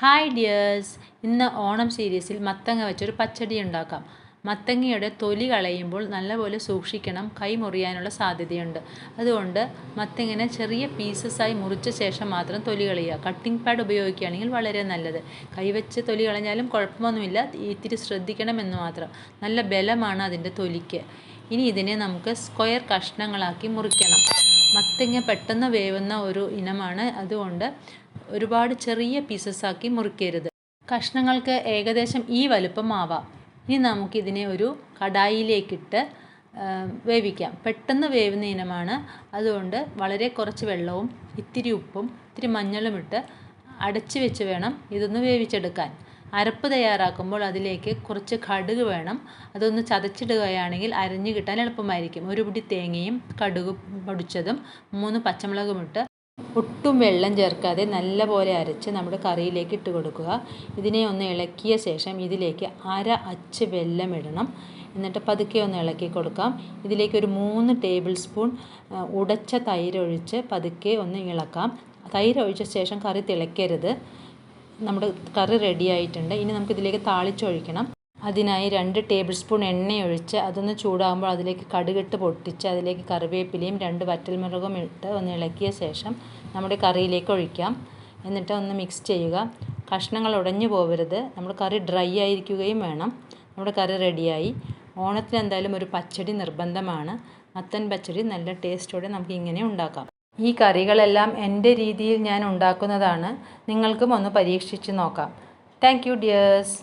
Hi dears, ഇന്ന് ഓണം സീരീസിൽ മത്തങ്ങ വെച്ചൊരു പച്ചടി ഉണ്ടാക്കാം. മത്തങ്ങയുടെ തൊലി കളയുമ്പോൾ നല്ലപോലെ സൂക്ഷിക്കണം, കൈ മുറിയാനുള്ള സാധ്യതയുണ്ട്. അതുകൊണ്ട് മത്തങ്ങനെ ചെറിയ പീസസായി മുറിച്ച ശേഷം മാത്രം തൊലി കളയുക. കട്ടിംഗ് പാഡ് ഉപയോഗിക്കുകയാണെങ്കിൽ വളരെ നല്ലത്. കൈവച്ച് തൊലി കളഞ്ഞാലും കുഴപ്പമൊന്നുമില്ല, ഇത്തിരി ശ്രദ്ധിക്കണമെന്ന് മാത്രം. നല്ല ബലമാണ് അതിൻ്റെ തൊലിക്ക്. ഇനി ഇതിനെ നമുക്ക് സ്ക്വയർ കഷ്ണങ്ങളാക്കി മുറിക്കണം. മത്തങ്ങ പെട്ടെന്ന് വേവുന്ന ഒരു ഇനമാണ്, അതുകൊണ്ട് ഒരുപാട് ചെറിയ പീസസാക്കി മുറിക്കരുത്. കഷ്ണങ്ങൾക്ക് ഏകദേശം ഈ വലുപ്പം ആവാം. ഇനി നമുക്കിതിനെ ഒരു കടായിലേക്കിട്ട് വേവിക്കാം. പെട്ടെന്ന് വേവുന്ന ഇനമാണ്, അതുകൊണ്ട് വളരെ കുറച്ച് വെള്ളവും ഇത്തിരി ഉപ്പും ഇത്തിരി മഞ്ഞളും ഇട്ട് അടച്ചു വെച്ച് വേണം ഇതൊന്ന് വേവിച്ചെടുക്കാൻ. അരപ്പ് തയ്യാറാക്കുമ്പോൾ അതിലേക്ക് കുറച്ച് കടുക് വേണം. അതൊന്ന് ചതച്ചിടുകയാണെങ്കിൽ അരഞ്ഞു കിട്ടാൻ എളുപ്പമായിരിക്കും. ഒരു പിടി തേങ്ങയും കടുക് പൊടിച്ചതും 3 പച്ചമുളകും ഇട്ട് ഒട്ടും വെള്ളം ചേർക്കാതെ നല്ലപോലെ അരച്ച് നമ്മുടെ കറിയിലേക്ക് ഇട്ട് കൊടുക്കുക. ഇതിനെ ഒന്ന് ഇളക്കിയ ശേഷം ഇതിലേക്ക് അര അച്ച് വെല്ലം ഇടണം. എന്നിട്ട് പതുക്കെ ഒന്ന് ഇളക്കി കൊടുക്കാം. ഇതിലേക്ക് ഒരു 3 ടേബിൾ സ്പൂൺ ഉടച്ച തൈര് ഒഴിച്ച് പതുക്കെ ഒന്ന് ഇളക്കാം. തൈര് ഒഴിച്ച ശേഷം കറി തിളയ്ക്കരുത്. നമ്മുടെ കറി റെഡി ആയിട്ടുണ്ട്. ഇനി നമുക്കിതിലേക്ക് താളിച്ചൊഴിക്കണം. അതിനായി 2 ടേബിൾ സ്പൂൺ എണ്ണയൊഴിച്ച് അതൊന്ന് ചൂടാകുമ്പോൾ അതിലേക്ക് കടുകിട്ട് പൊട്ടിച്ച് അതിലേക്ക് കറിവേപ്പിലയും 2 വറ്റൽമുളകും ഇട്ട് ഒന്ന് ഇളക്കിയ ശേഷം നമ്മുടെ കറിയിലേക്ക് ഒഴിക്കാം. എന്നിട്ട് ഒന്ന് മിക്സ് ചെയ്യുക. കഷ്ണങ്ങൾ ഉടഞ്ഞു പോകരുത്. നമ്മുടെ കറി ഡ്രൈ ആയിരിക്കുകയും വേണം. നമ്മുടെ കറി റെഡിയായി. ഓണത്തിന് എന്തായാലും ഒരു പച്ചടി നിർബന്ധമാണ്. മത്തൻ പച്ചടി നല്ല ടേസ്റ്റോടെ നമുക്ക് ഇങ്ങനെ ഉണ്ടാക്കാം. ഈ കറികളെല്ലാം എൻ്റെ രീതിയിൽ ഞാൻ ഉണ്ടാക്കുന്നതാണ്. നിങ്ങൾക്കും ഒന്ന് പരീക്ഷിച്ച് നോക്കാം. Thank you dears.